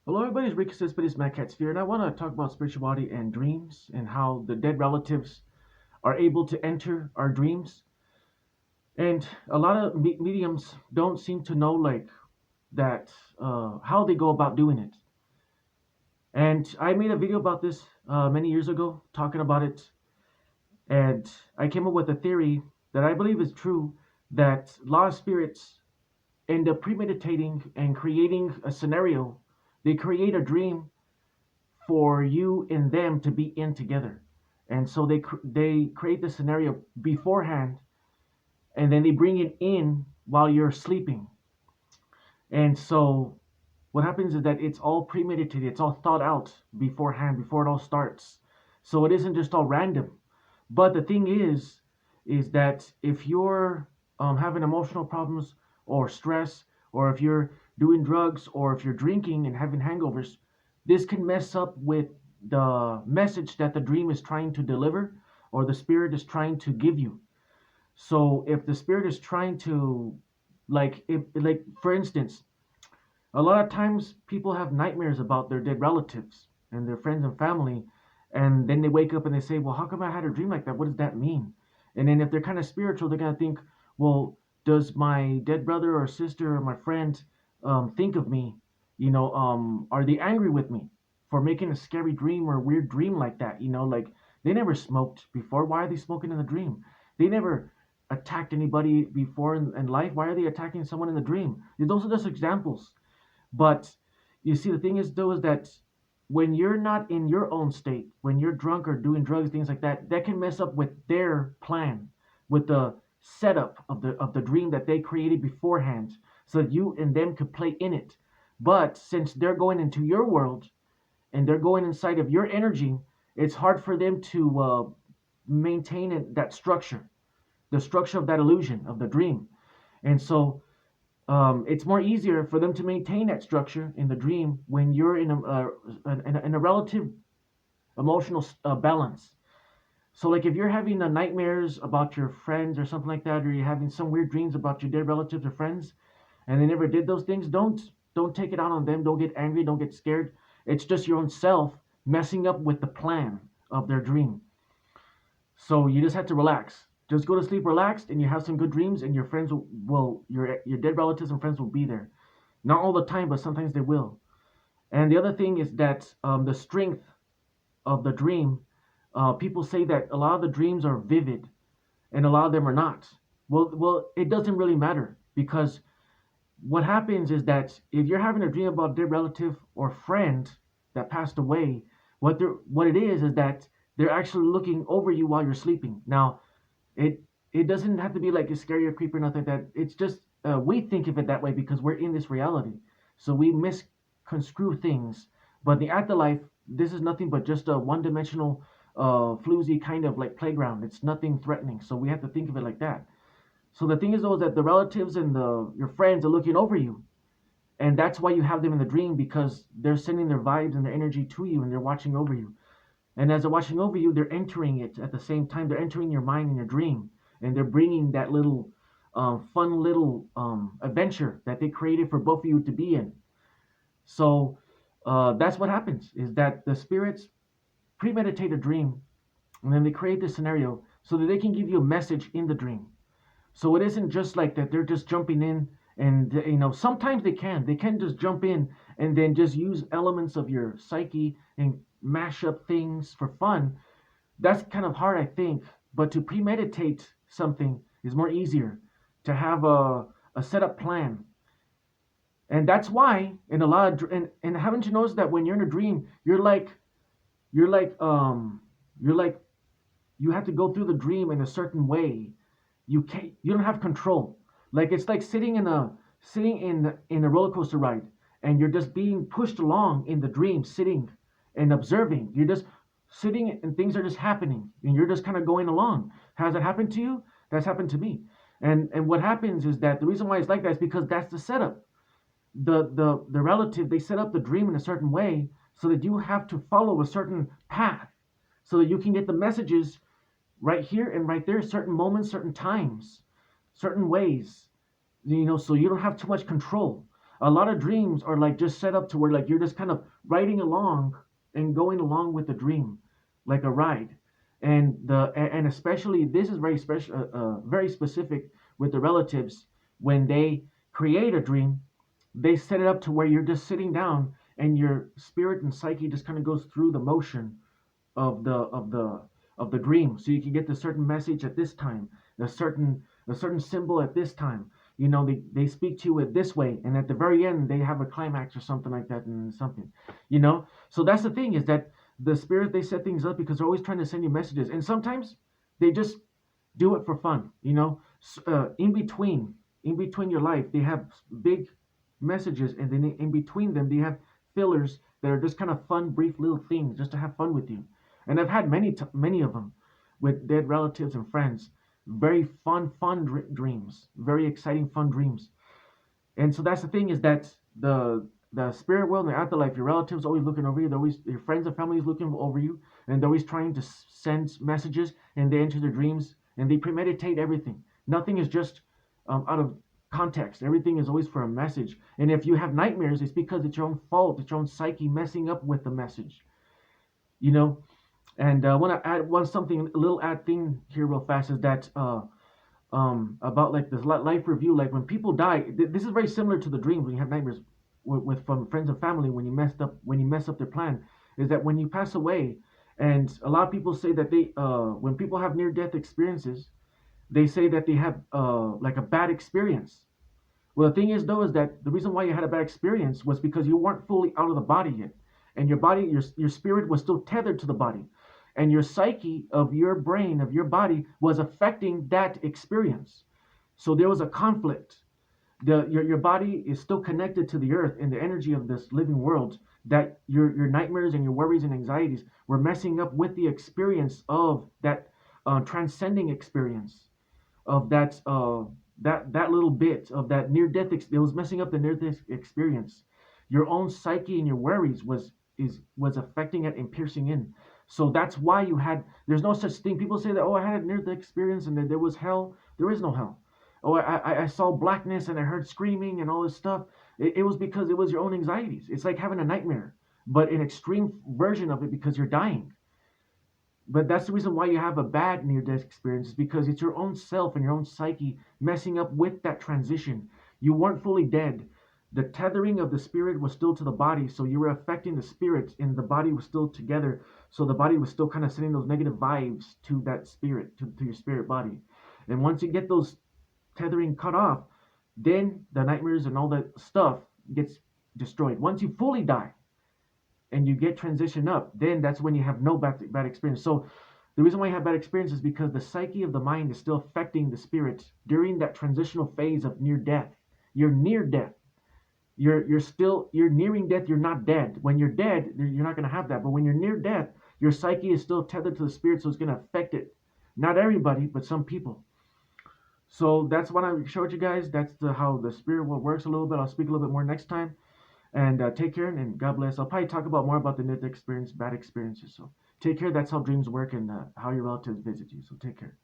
Hello, everybody. It's Ricky Cespedes, Mad Cat Sphere, and I want to talk about spirituality and dreams and how the dead relatives are able to enter our dreams. And a lot of mediums don't seem to know that how they go about doing it. And I made a video about this many years ago, talking about it, and I came up with a theory that I believe is true that a lot of spirits end up premeditating and creating a scenario. They create a dream for you and them to be in together. And so they create the scenario beforehand, and then they bring it in while you're sleeping. And so what happens is that it's all premeditated, it's all thought out beforehand before it all starts. So it isn't just all random. But the thing is that if you're having emotional problems or stress, or if you're doing drugs, or if you're drinking and having hangovers, this can mess up with the message that the dream is trying to deliver, or the spirit is trying to give you. So if the spirit is trying to, like for instance, a lot of times people have nightmares about their dead relatives and their friends and family, and then they wake up and they say, "Well, how come I had a dream like that? What does that mean?" And then if they're kind of spiritual, they're gonna think, "Well, does my dead brother or sister or my friend think of me? Are they angry with me for making a scary dream or a weird dream like that? Like they never smoked before. Why are they smoking in the dream? They never attacked anybody before in life. Why are they attacking someone in the dream?" Those are just examples, but you see, the thing is, though, is that when you're not in your own state, when you're drunk or doing drugs, things like that, that can mess up with their plan, with the setup of the dream that they created beforehand, so that you and them could play in it. But since they're going into your world and they're going inside of your energy, it's hard for them to maintain that structure, the structure of that illusion of the dream. And so it's more easier for them to maintain that structure in the dream when you're in a relative emotional balance. So, like if you're having nightmares about your friends or something like that, or you're having some weird dreams about your dead relatives or friends, and they never did those things, don't take it out on them. Don't get angry. Don't get scared. It's just your own self messing up with the plan of their dream. So you just have to relax. Just go to sleep relaxed, and you have some good dreams, and your friends your dead relatives and friends will be there. Not all the time, but sometimes they will. And the other thing is that the strength of the dream. People say that a lot of the dreams are vivid, and a lot of them are not. Well, it doesn't really matter, because what happens is that if you're having a dream about a dead relative or friend that passed away, what it is that they're actually looking over you while you're sleeping. Now, it it doesn't have to be like a scary or creepy or nothing like that. It's just we think of it that way because we're in this reality, so we misconstrue things. But the afterlife, this is nothing but just a one-dimensional, floozy kind of like playground. It's nothing threatening, so we have to think of it like that. So the thing is, though, that the relatives and your friends are looking over you, and that's why you have them in the dream, because they're sending their vibes and their energy to you, and they're watching over you. And as they're watching over you, they're entering it at the same time. They're entering your mind in your dream, and they're bringing that little fun little adventure that they created for both of you to be in. So that's what happens: is that the spirits premeditate a dream, and then they create this scenario so that they can give you a message in the dream. So it isn't just like that they're just jumping in, and sometimes they can just jump in and then just use elements of your psyche and mash up things for fun. That's kind of hard, I think. But to premeditate something is more easier, to have a set up plan. And that's why in a lot of and haven't you noticed that when you're in a dream, you're like you're like you have to go through the dream in a certain way. You don't have control. Like it's like sitting in a roller coaster ride, and you're just being pushed along in the dream, sitting and observing. You're just sitting, and things are just happening, and you're just kind of going along. Has that happened to you? That's happened to me. And what happens is that the reason why it's like that is because that's the setup. The relative, they set up the dream in a certain way so that you have to follow a certain path, so that you can get the messages right here and right there, certain moments, certain times, certain ways, so you don't have too much control. A lot of dreams are like just set up to where like you're just kind of riding along and going along with the dream, like a ride. And especially this is very special, very specific with the relatives when they create a dream. They set it up to where you're just sitting down and your spirit and psyche just kind of goes through the motion of the dream, so you can get the certain message at this time, a certain symbol at this time. They speak to you at this way, and at the very end they have a climax or something like that, and something. So that's the thing, is that the spirit, they set things up because they're always trying to send you messages, and sometimes they just do it for fun. In between your life they have big messages, and then in between them they have fillers that are just kind of fun, brief little things just to have fun with you. And I've had many of them with dead relatives and friends. Very fun dreams, very exciting, fun dreams. And so that's the thing, is that the spirit world and the afterlife, your relatives always looking over you. They're always, your friends and family is looking over you, and they're always trying to send messages, and they enter their dreams, and they premeditate everything. Nothing is just out of context. Everything is always for a message. And if you have nightmares, it's because it's your own fault. It's your own psyche messing up with the message. You know. And I want to add something, a little add thing here real fast, is that about like this life review. Like when people die, this is very similar to the dreams when you have nightmares with from friends and family when you mess up their plan. Is that when you pass away, and a lot of people say that they when people have near death experiences, they say that they have like a bad experience. Well, the thing is though, is that the reason why you had a bad experience was because you weren't fully out of the body yet, and your spirit was still tethered to the body, and your psyche of your brain, of your body, was affecting that experience. So there was a conflict. Your body is still connected to the earth and the energy of this living world. That your nightmares and your worries and anxieties were messing up with the experience of that transcending experience of that little bit of that near death. It was messing up the near death experience. Your own psyche and your worries was affecting it and piercing in. So that's why you had. There's no such thing. People say that, oh, I had a near death experience and that there was hell. There is no hell. Oh, I saw blackness and I heard screaming and all this stuff. It was because it was your own anxieties. It's like having a nightmare, but an extreme version of it because you're dying. But that's the reason why you have a bad near death experience, is because it's your own self and your own psyche messing up with that transition. You weren't fully dead. The tethering of the spirit was still to the body, so you were affecting the spirit, and the body was still together. So the body was still kind of sending those negative vibes to that spirit, to your spirit body. And once you get those tethering cut off, then the nightmares and all that stuff gets destroyed. Once you fully die, and you get transitioned up, then that's when you have no bad experience. So the reason why you have bad experience is because the psyche of the mind is still affecting the spirit during that transitional phase of near death. You're near death. You're nearing death. You're not dead. When you're dead, you're not going to have that. But when you're near death, your psyche is still tethered to the spirit, so it's going to affect it. Not everybody, but some people. So that's what I showed you guys. That's how the spirit world works a little bit. I'll speak a little bit more next time. And take care, and God bless. I'll probably talk about more about the near experience, bad experiences. So take care. That's how dreams work, and how your relatives visit you. So take care.